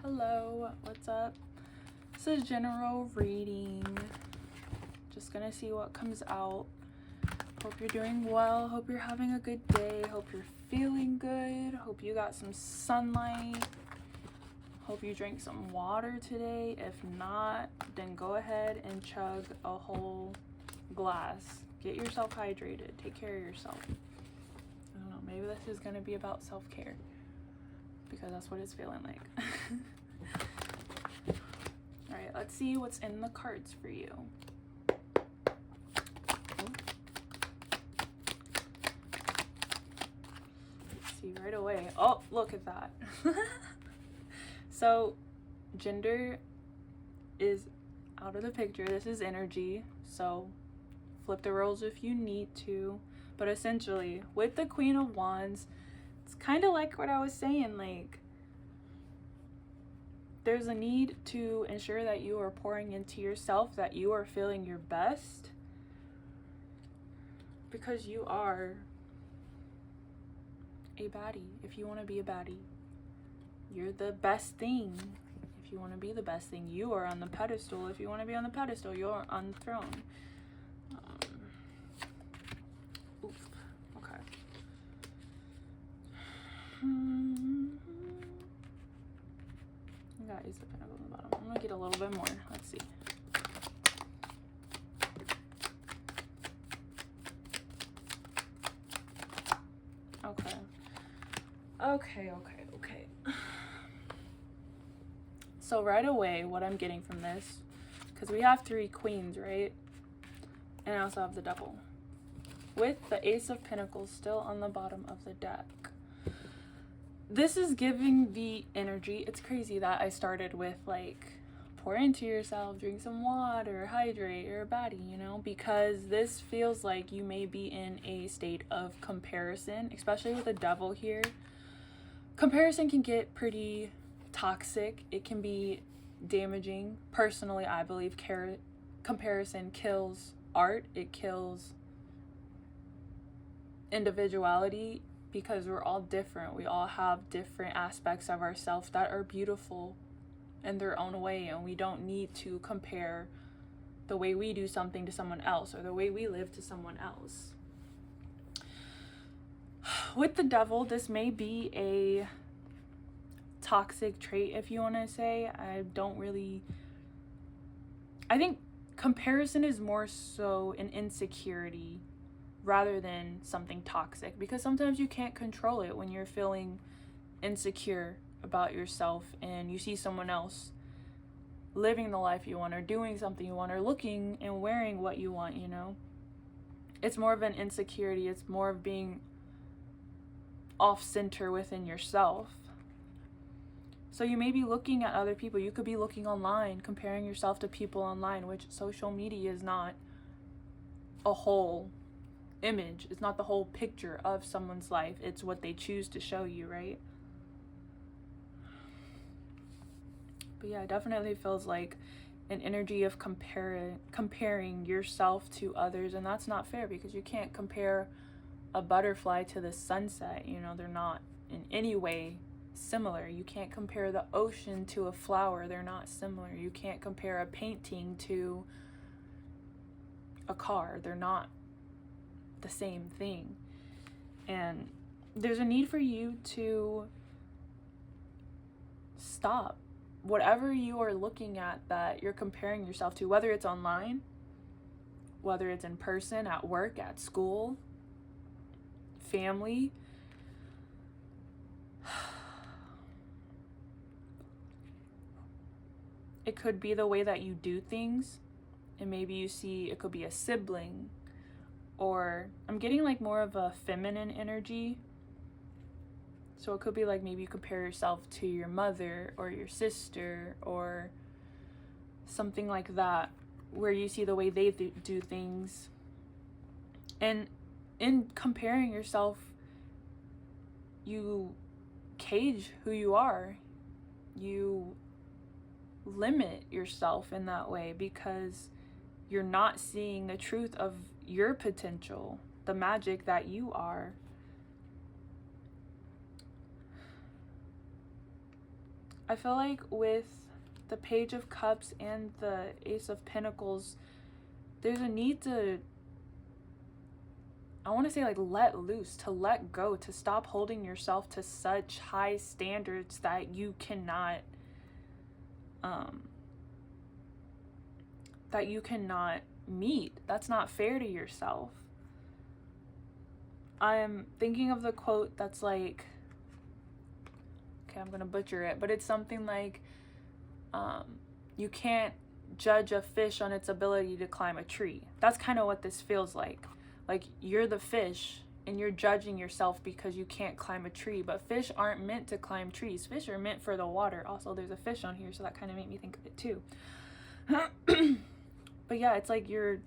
Hello, what's up? This is general reading. Just gonna see what comes out. Hope you're doing well. Hope you're having a good day. Hope you're feeling good. Hope you got some sunlight. Hope you drink some water today. If not, then go ahead and chug a whole glass. Get yourself hydrated. Take care of yourself. I don't know, maybe this is gonna be about self-care, because that's what it's feeling like. All right, let's see what's in the cards for you. Let's see right away. Oh, look at that. So gender is out of the picture. This is energy, so flip the roles if you need to. But essentially, with the Queen of Wands, it's kind of like what I was saying, like there's a need to ensure that you are pouring into yourself, that you are feeling your best, because you are a baddie. If you want to be a baddie, you're the best thing. If you want to be the best thing, you are on the pedestal. If you want to be on the pedestal, you're on the throne. Oof. Okay. I got Ace of Pentacles on the bottom. I'm gonna get a little bit more. Let's see. Okay. So right away, what I'm getting from this, because we have 3 queens, right? And I also have the Devil, with the Ace of Pentacles still on the bottom of the deck. This is giving the energy. It's crazy that I started with like pour into yourself, drink some water, hydrate, you're a baddie, you know, because this feels like you may be in a state of comparison, especially with the Devil here. Comparison can get pretty toxic. It can be damaging. Personally, I believe comparison kills art. It kills individuality, because we're all different. We all have different aspects of ourselves that are beautiful in their own way, and we don't need to compare the way we do something to someone else, or the way we live to someone else. With the Devil, this may be a toxic trait, if you want to say. I think comparison is more so an insecurity rather than something toxic, because sometimes you can't control it when you're feeling insecure about yourself and you see someone else living the life you want, or doing something you want, or looking and wearing what you want, you know. It's more of an insecurity. It's more of being off center within yourself. So you may be looking at other people. You could be looking online, comparing yourself to people online, which social media is not a whole image. It's not the whole picture of someone's life. It's what they choose to show you, right? But yeah, it definitely feels like an energy of comparing yourself to others, and that's not fair, because you can't compare a butterfly to the sunset. You know, they're not in any way similar. You can't compare the ocean to a flower. They're not similar. You can't compare a painting to a car. They're not the same thing. And there's a need for you to stop whatever you are looking at that you're comparing yourself to, whether it's online, whether it's in person, at work, at school, family. It could be the way that you do things, and maybe you see it could be a sibling, or I'm getting like more of a feminine energy. So it could be like maybe you compare yourself to your mother or your sister or something like that, where you see the way they do things. And in comparing yourself, you cage who you are. You limit yourself in that way, because you're not seeing the truth of your potential, the magic that you are. I feel like with the Page of Cups and the Ace of Pentacles, there's a need to, I want to say, like, let loose, to let go, to stop holding yourself to such high standards that you cannot meet. That's not fair to yourself. I'm thinking of the quote that's like, okay, I'm gonna butcher it, but it's something like, you can't judge a fish on its ability to climb a tree. That's kind of what this feels like. Like, you're the fish and you're judging yourself because you can't climb a tree. But fish aren't meant to climb trees. Fish are meant for the water. Also, there's a fish on here, so that kind of made me think of it too. But yeah, it's like you're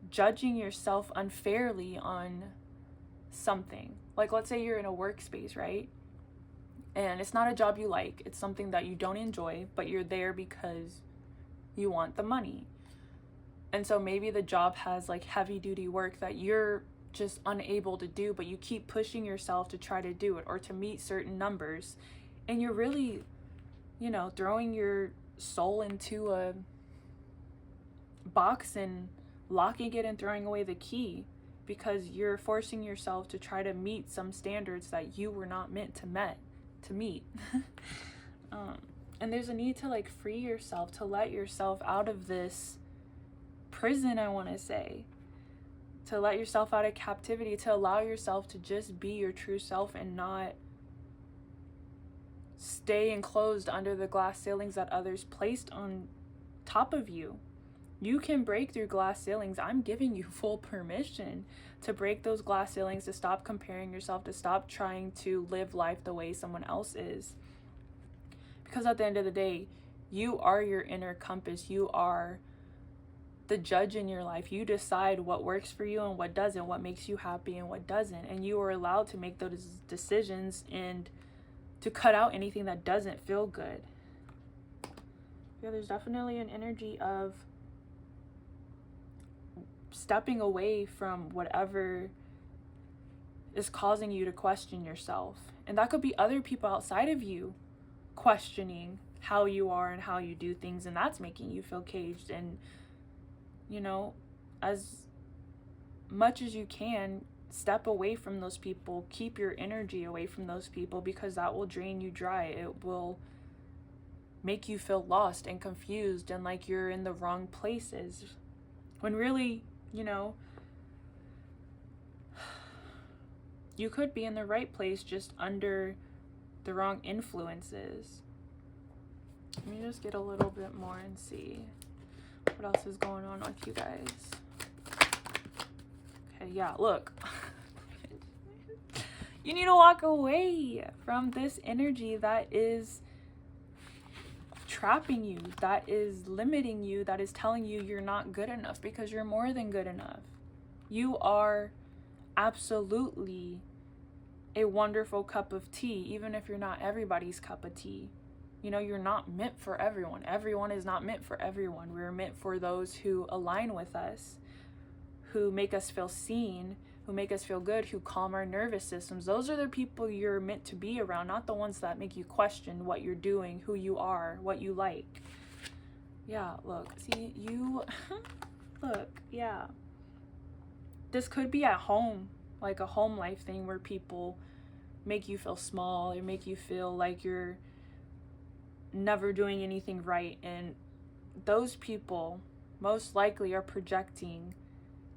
judging yourself unfairly on something. Like, let's say you're in a workspace, right? And it's not a job you like. It's something that you don't enjoy, but you're there because you want the money. And so maybe the job has like heavy duty work that you're just unable to do, but you keep pushing yourself to try to do it or to meet certain numbers. And you're really, you know, throwing your soul into a box and locking it and throwing away the key because you're forcing yourself to try to meet some standards that you were not meant to meet. And there's a need to like free yourself, to let yourself out of this prison, I want to say, to let yourself out of captivity, to allow yourself to just be your true self and not stay enclosed under the glass ceilings that others placed on top of you. You can break through glass ceilings. I'm giving you full permission to break those glass ceilings, to stop comparing yourself, to stop trying to live life the way someone else is. Because at the end of the day, you are your inner compass. You are the judge in your life. You decide what works for you and what doesn't, what makes you happy and what doesn't. And you are allowed to make those decisions and to cut out anything that doesn't feel good. Yeah, there's definitely an energy of stepping away from whatever is causing you to question yourself. And that could be other people outside of you questioning how you are and how you do things, and that's making you feel caged. And, you know, as much as you can, step away from those people. Keep your energy away from those people, because that will drain you dry. It will make you feel lost and confused and like you're in the wrong places, when really, you know, you could be in the right place, just under the wrong influences. Let me just get a little bit more and see what else is going on with you guys. Okay, yeah, look. You need to walk away from this energy that is trapping you, that is limiting you, that is telling you you're not good enough, because you're more than good enough. You are absolutely a wonderful cup of tea, even if you're not everybody's cup of tea. You know, you're not meant for everyone. Everyone is not meant for everyone. We're meant for those who align with us, who make us feel seen, who make us feel good, who calm our nervous systems. Those are the people you're meant to be around, not the ones that make you question what you're doing, who you are, what you like. Yeah, look, see, you, look, yeah. This could be at home, like a home life thing where people make you feel small or make you feel like you're never doing anything right. And those people most likely are projecting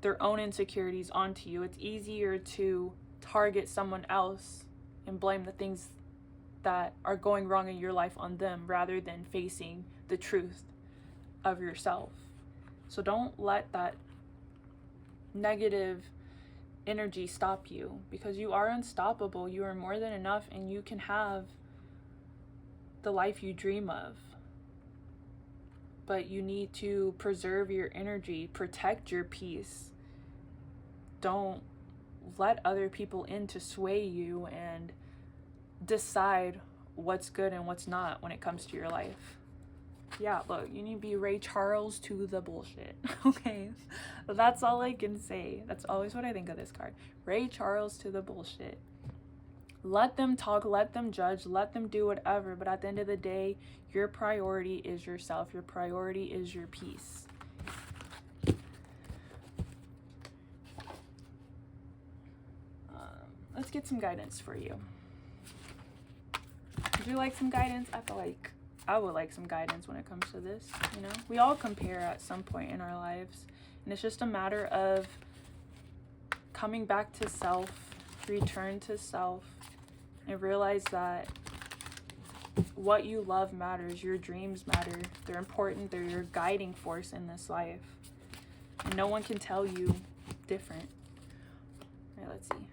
their own insecurities onto you. It's easier to target someone else and blame the things that are going wrong in your life on them, rather than facing the truth of yourself. So don't let that negative energy stop you, because you are unstoppable. You are more than enough, and you can have the life you dream of. But you need to preserve your energy, protect your peace. Don't let other people in to sway you and decide what's good and what's not when it comes to your life. Yeah, look, you need to be Ray Charles to the bullshit. Okay, that's all I can say. That's always what I think of this card. Ray Charles to the bullshit. Let them talk, let them judge, let them do whatever, but at the end of the day, your priority is yourself. Your priority is your peace. Let's get some guidance for you. Would you like some guidance? I feel like I would like some guidance when it comes to this, you know? We all compare at some point in our lives, and it's just a matter of coming back to self, return to self, and realize that what you love matters, your dreams matter, they're important, they're your guiding force in this life. And no one can tell you different. All right, let's see.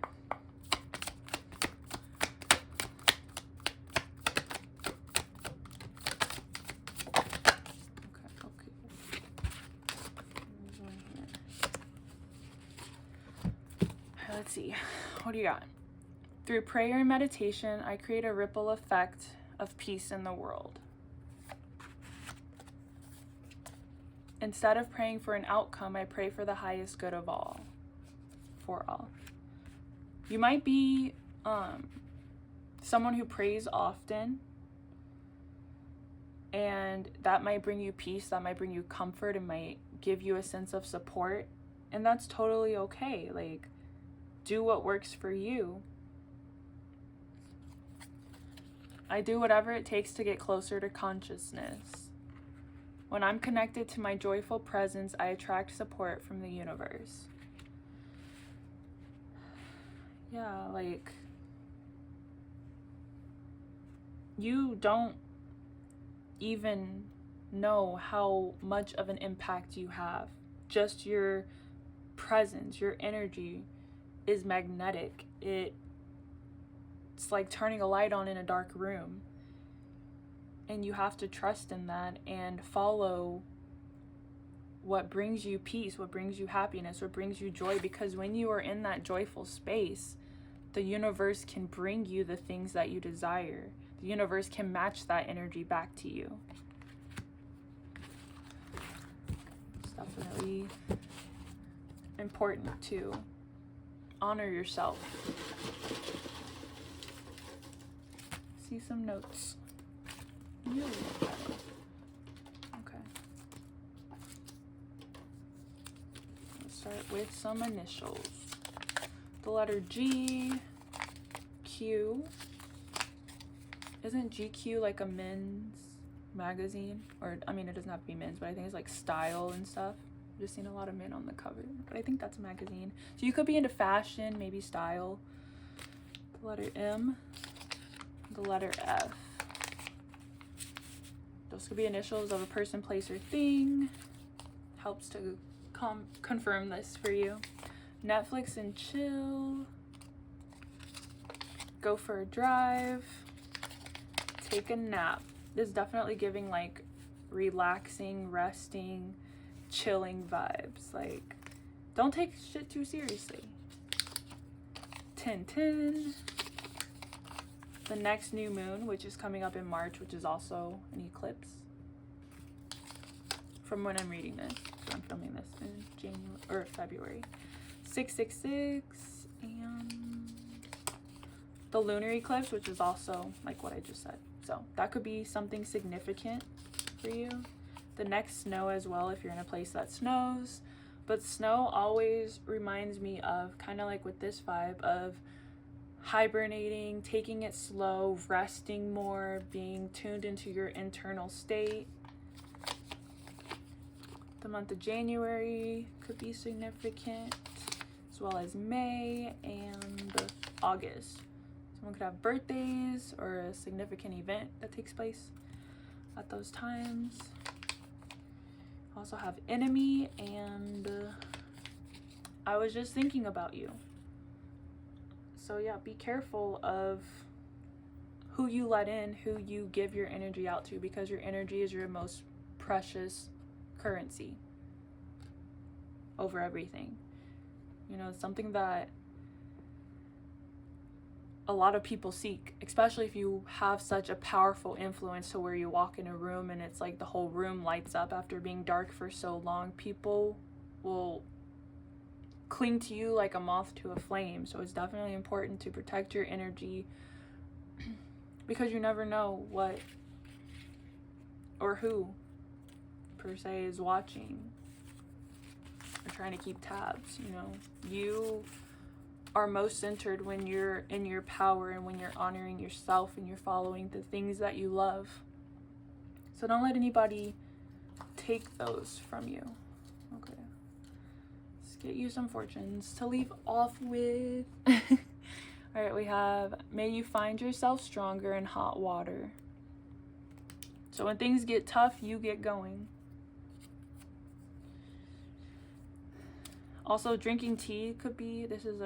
Let's see, what do you got? Through prayer and meditation, I create a ripple effect of peace in the world. Instead of praying for an outcome, I pray for the highest good of all, for all. You might be someone who prays often, and that might bring you peace, that might bring you comfort, it might give you a sense of support, and that's totally okay. Like, do what works for you. I do whatever it takes to get closer to consciousness. When I'm connected to my joyful presence, I attract support from the universe. Yeah, like, you don't even know how much of an impact you have. Just your presence, your energy is magnetic. It's like turning a light on in a dark room, and you have to trust in that and follow what brings you peace, what brings you happiness, what brings you joy, because when you are in that joyful space, the universe can bring you the things that you desire. The universe can match that energy back to you. It's definitely important to honor yourself. See some notes. Okay. Let's start with some initials. The letter G, Q. Isn't GQ like a men's magazine? Or, I mean, it doesn't have to be men's, but I think it's like style and stuff. I've just seen a lot of men on the cover, but I think that's a magazine. So you could be into fashion, maybe style. The letter M, the letter F. Those could be initials of a person, place, or thing. Helps to confirm this for you. Netflix and chill. Go for a drive. Take a nap. This is definitely giving like relaxing, resting, chilling vibes. Like, don't take shit too seriously. 10-10. The next new moon, which is coming up in March, which is also an eclipse. From when I'm reading this, so I'm filming this in January or February. 666 and the lunar eclipse, which is also like what I just said. So that could be something significant for you. The next snow as well, if you're in a place that snows. But snow always reminds me of, kind of like with this vibe, of hibernating, taking it slow, resting more, being tuned into your internal state. The month of January could be significant, as well as May and August. Someone could have birthdays or a significant event that takes place at those times. Also have enemy and I was just thinking about you. So yeah, be careful of who you let in, who you give your energy out to, because your energy is your most precious currency over everything. You know, it's something that a lot of people seek, especially if you have such a powerful influence to where you walk in a room and it's like the whole room lights up after being dark for so long. People will cling to you like a moth to a flame. So it's definitely important to protect your energy, because you never know what or who per se is watching or trying to keep tabs. You know, you are most centered when you're in your power and when you're honoring yourself and you're following the things that you love. So don't let anybody take those from you. Okay, let's get you some fortunes to leave off with. All right, we have, may you find yourself stronger in hot water. So when things get tough, you get going. Also, drinking tea could be, this is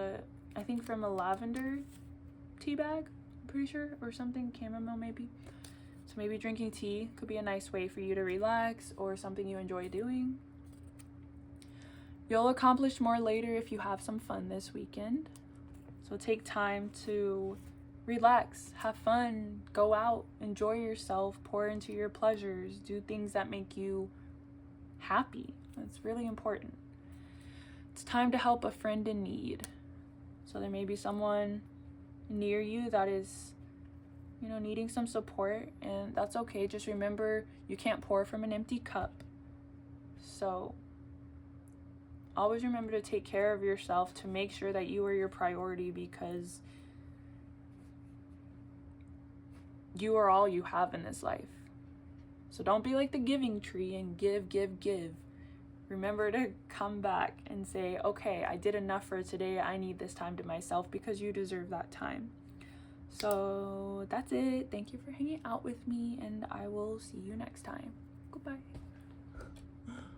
I think from a lavender tea bag, I'm pretty sure, or something, chamomile maybe. So maybe drinking tea could be a nice way for you to relax, or something you enjoy doing. You'll accomplish more later if you have some fun this weekend. So take time to relax, have fun, go out, enjoy yourself, pour into your pleasures, do things that make you happy. That's really important. It's time to help a friend in need. So there may be someone near you that is, you know, needing some support, and that's okay. Just remember, you can't pour from an empty cup. So always remember to take care of yourself, to make sure that you are your priority, because you are all you have in this life. So don't be like the giving tree and give, give, give. Remember to come back and say, okay, I did enough for today. I need this time to myself, because you deserve that time. So that's it. Thank you for hanging out with me, and I will see you next time. Goodbye.